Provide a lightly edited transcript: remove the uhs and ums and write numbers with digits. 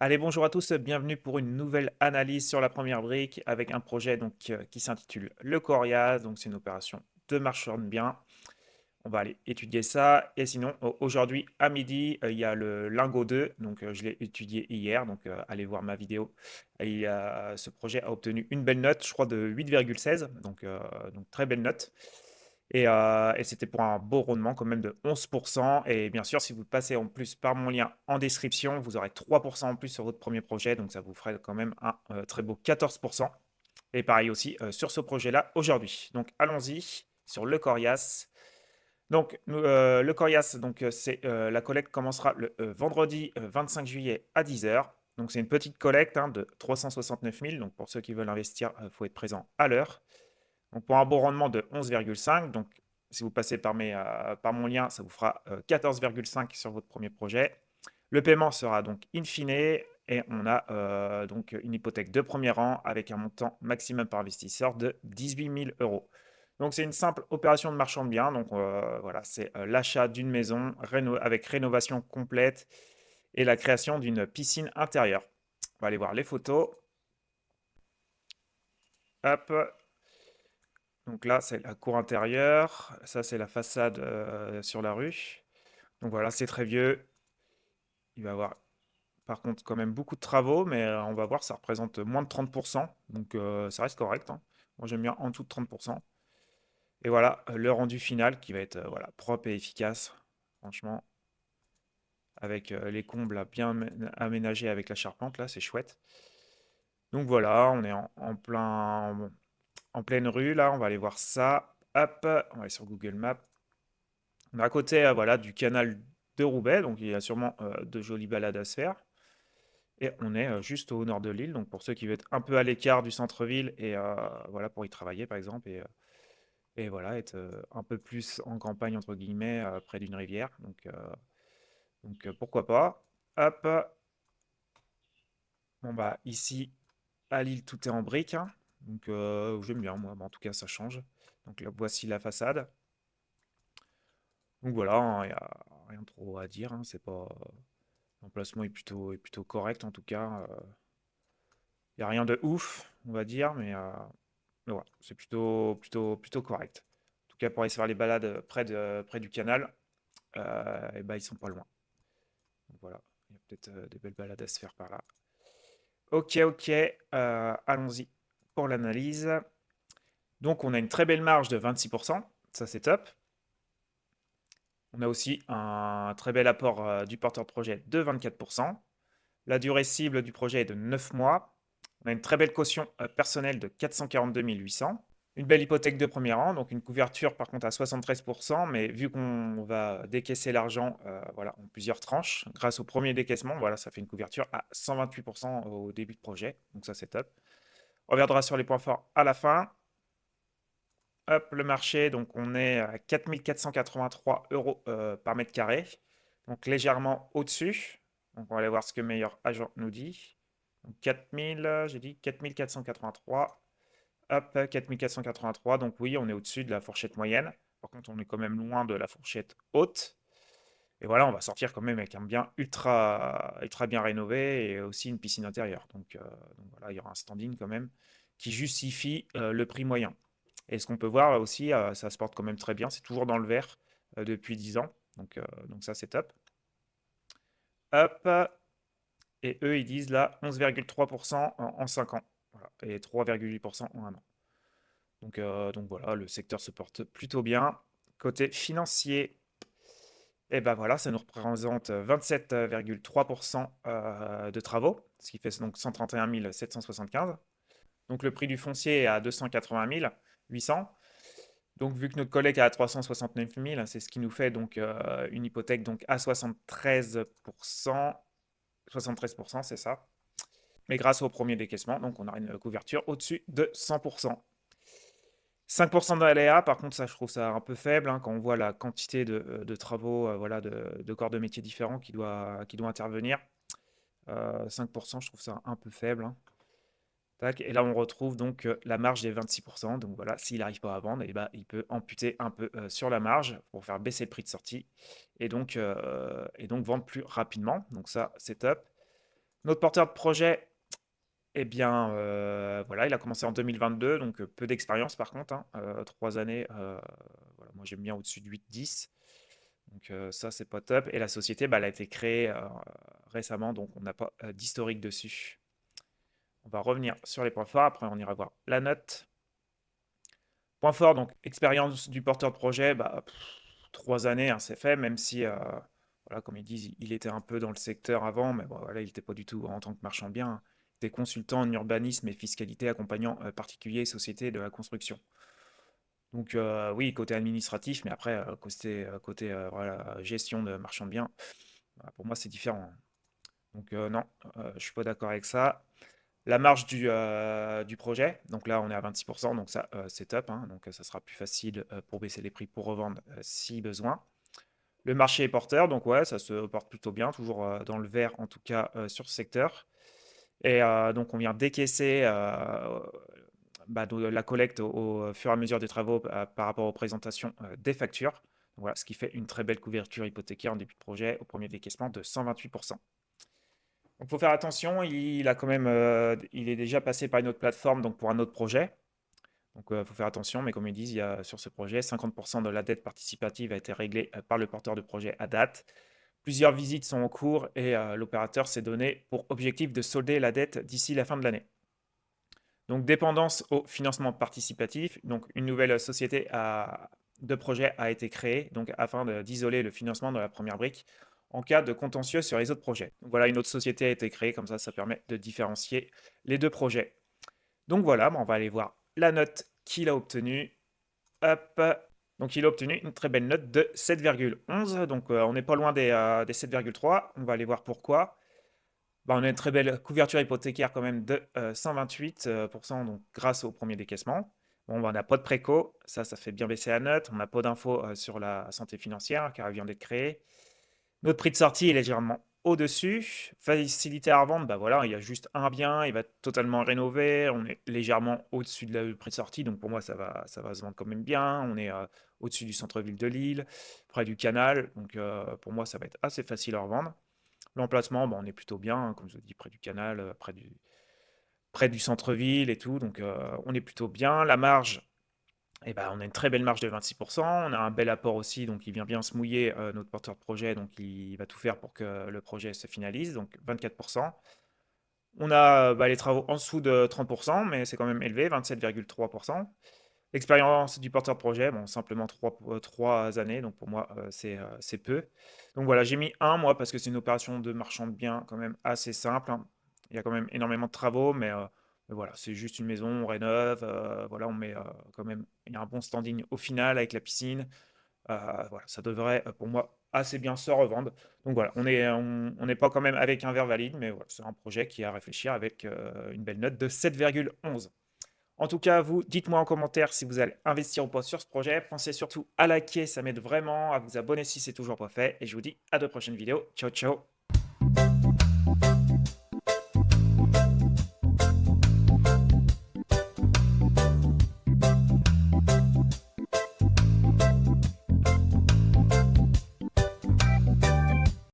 Allez, bonjour à tous, bienvenue pour une nouvelle analyse sur la première brique avec un projet qui s'intitule le Corias. Donc c'est une opération de marchand de biens. On va aller étudier ça. Et sinon, aujourd'hui à midi, il y a le Lingot 2. Donc je l'ai étudié hier. Donc allez voir ma vidéo. Ce projet a obtenu une belle note, je crois de 8,16. Donc très belle note. Et c'était pour un beau rendement quand même de 11%. Et bien sûr, si vous passez en plus par mon lien en description, vous aurez 3% en plus sur votre premier projet. Donc ça vous ferait quand même un très beau 14%. Et pareil aussi sur ce projet-là aujourd'hui. Donc allons-y sur le Corias. Donc le Corias, la collecte commencera le vendredi 25 juillet à 10 heures. Donc c'est une petite collecte de 369 000. Donc pour ceux qui veulent investir, il faut être présent à l'heure. Donc pour un bon rendement de 11,5, donc si vous passez par mon lien, ça vous fera 14,5 sur votre premier projet. Le paiement sera donc in fine et on a donc une hypothèque de premier rang avec un montant maximum par investisseur de 18 000 euros. Donc c'est une simple opération de marchand de biens. Donc voilà, c'est l'achat d'une maison avec rénovation complète et la création d'une piscine intérieure. On va aller voir les photos. Hop, donc là, c'est la cour intérieure. Ça, c'est la façade sur la rue. Donc voilà, c'est très vieux. Il va y avoir par contre quand même beaucoup de travaux, mais on va voir, ça représente moins de 30%. Donc ça reste correct, hein. Moi, j'aime bien en dessous de 30%. Et voilà, le rendu final qui va être voilà, propre et efficace. Franchement, avec les combles aménagés avec la charpente, là, c'est chouette. Donc voilà, on est en pleine rue, là. On va aller voir ça. Hop, on va aller sur Google Maps. On est à côté voilà, du canal de Roubaix, donc il y a sûrement de jolies balades à se faire. Et on est juste au nord de l'île, donc pour ceux qui veulent être un peu à l'écart du centre-ville et voilà, pour y travailler par exemple, et voilà, être un peu plus en campagne, entre guillemets, près d'une rivière. Donc pourquoi pas. Hop, bon bah ici à Lille, tout est en briques, hein. Donc j'aime bien, moi, mais en tout cas ça change. Donc là, voici la façade. Donc voilà, hein, il n'y a rien trop à dire, hein, c'est pas. L'emplacement est plutôt correct en tout cas. Il n'y a rien de ouf, on va dire, mais ouais, c'est plutôt correct. En tout cas, pour aller se faire les balades près du canal, et ben, ils sont pas loin. Donc voilà, il y a peut-être des belles balades à se faire par là. Ok, ok, allons-y pour l'analyse. Donc on a une très belle marge de 26%, ça c'est top. On a aussi un très bel apport du porteur de projet de 24%. La durée cible du projet est de 9 mois. On a une très belle caution personnelle de 442 800. Une belle hypothèque de premier rang, donc une couverture par contre à 73%, mais vu qu'on va décaisser l'argent voilà, en plusieurs tranches, grâce au premier décaissement, voilà, ça fait une couverture à 128% au début de projet, donc ça c'est top. On reviendra sur les points forts à la fin. Hop, le marché, donc on est à 4 483 euros par mètre carré, donc légèrement au-dessus. Donc on va aller voir ce que Meilleur Agent nous dit. Donc 4000, j'ai dit 4483. Hop, 4483, donc oui, on est au-dessus de la fourchette moyenne. Par contre, on est quand même loin de la fourchette haute. Et voilà, on va sortir quand même avec un bien ultra bien rénové et aussi une piscine intérieure. Donc voilà, il y aura un standing quand même qui justifie le prix moyen. Et ce qu'on peut voir là aussi, ça se porte quand même très bien. C'est toujours dans le vert depuis 10 ans. Donc ça, c'est top. Hop. Et eux, ils disent là 11,3% en 5 ans. Voilà. Et 3,8% en 1 an. Donc voilà, le secteur se porte plutôt bien. Côté financier, et ben voilà, ça nous représente 27,3% de travaux, ce qui fait donc 131 775. Donc le prix du foncier est à 280 800. Donc vu que notre collègue est à 369 000, c'est ce qui nous fait donc une hypothèque donc à 73%. 73%, c'est ça. Mais grâce au premier décaissement, donc on aura une couverture au-dessus de 100%. 5% d'aléa, par contre, ça, je trouve ça un peu faible hein, quand on voit la quantité de travaux, voilà, de corps de métiers différents qui doit intervenir. 5%, je trouve ça un peu faible, hein. Tac, et là, on retrouve donc la marge des 26%. Donc voilà, s'il n'arrive pas à vendre, eh ben, il peut amputer un peu sur la marge pour faire baisser le prix de sortie et donc vendre plus rapidement. Donc ça, c'est top. Notre porteur de projet, eh bien, voilà, il a commencé en 2022, donc peu d'expérience par contre, hein, 3 années, voilà, moi j'aime bien au-dessus de 8-10, donc ça, c'est pas top et la société, bah, elle a été créée, récemment, donc on n'a pas, d'historique dessus. On va revenir sur les points forts, après on ira voir la note. Point fort, donc expérience du porteur de projet, bah, 3 années, hein, c'est fait, même si, voilà, comme ils disent, il était un peu dans le secteur avant, mais bon, voilà, il était pas du tout en tant que marchand de biens, hein. Des consultants en urbanisme et fiscalité accompagnant particuliers et sociétés de la construction. Donc oui, côté administratif, mais après, côté voilà, gestion de marchand de biens, bah, pour moi, c'est différent, hein. Donc non, je suis pas d'accord avec ça. La marge du projet, donc là on est à 26%, donc ça c'est top, hein, donc ça sera plus facile pour baisser les prix pour revendre si besoin. Le marché est porteur, donc ouais, ça se porte plutôt bien, toujours dans le vert en tout cas sur ce secteur. Et donc on vient décaisser bah, la collecte au fur et à mesure des travaux par rapport aux présentations des factures. Voilà, ce qui fait une très belle couverture hypothécaire en début de projet au premier décaissement de 128%. Donc, faut faire attention, il a quand même, il est déjà passé par une autre plateforme, donc pour un autre projet. Donc, faut faire attention, mais comme ils disent, il y a sur ce projet, 50% de la dette participative a été réglée par le porteur de projet à date. Plusieurs visites sont en cours et l'opérateur s'est donné pour objectif de solder la dette d'ici la fin de l'année. Donc, dépendance au financement participatif. Donc, une nouvelle société de projet a été créée donc, afin d'isoler le financement de la première brique en cas de contentieux sur les autres projets. Donc, voilà, une autre société a été créée, comme ça permet de différencier les deux projets. Donc voilà, on va aller voir la note qu'il a obtenue. Hop. Donc il a obtenu une très belle note de 7,11. Donc on n'est pas loin des 7,3. On va aller voir pourquoi. Bah, on a une très belle couverture hypothécaire quand même de 128%, donc grâce au premier décaissement. Bon, bah, on n'a pas de préco, ça fait bien baisser la note. On n'a pas d'infos sur la santé financière car elle vient d'être créée. Notre prix de sortie est légèrement au-dessus. Facilité à revendre, bah voilà, il y a juste un bien, il va être totalement rénové. On est légèrement au-dessus de le prix de sortie, donc pour moi ça va se vendre quand même bien. On est au-dessus du centre-ville de Lille, près du canal, donc pour moi ça va être assez facile à revendre. L'emplacement, bah, on est plutôt bien, hein, comme je vous dis, près du canal, près du centre-ville et tout, donc on est plutôt bien. La marge, eh ben, on a une très belle marge de 26%. On a un bel apport aussi, donc il vient bien se mouiller, notre porteur de projet, donc il va tout faire pour que le projet se finalise, donc 24%. On a bah, les travaux en dessous de 30%, mais c'est quand même élevé, 27,3%. L'expérience du porteur de projet, bon, simplement 3 années, donc pour moi, c'est peu. Donc voilà, j'ai mis un moi, parce que c'est une opération de marchand de biens quand même assez simple, hein. Il y a quand même énormément de travaux, mais voilà, c'est juste une maison, on rénove, voilà, on met quand même, il y a un bon standing au final avec la piscine. Voilà, ça devrait, pour moi, assez bien se revendre. Donc voilà, on n'est pas quand même avec un verre valide, mais voilà, c'est un projet qui est à réfléchir avec une belle note de 7,11. En tout cas, vous, dites-moi en commentaire si vous allez investir ou pas sur ce projet. Pensez surtout à liker, ça m'aide vraiment, à vous abonner si c'est toujours pas fait. Et je vous dis à de prochaines vidéos. Ciao, ciao!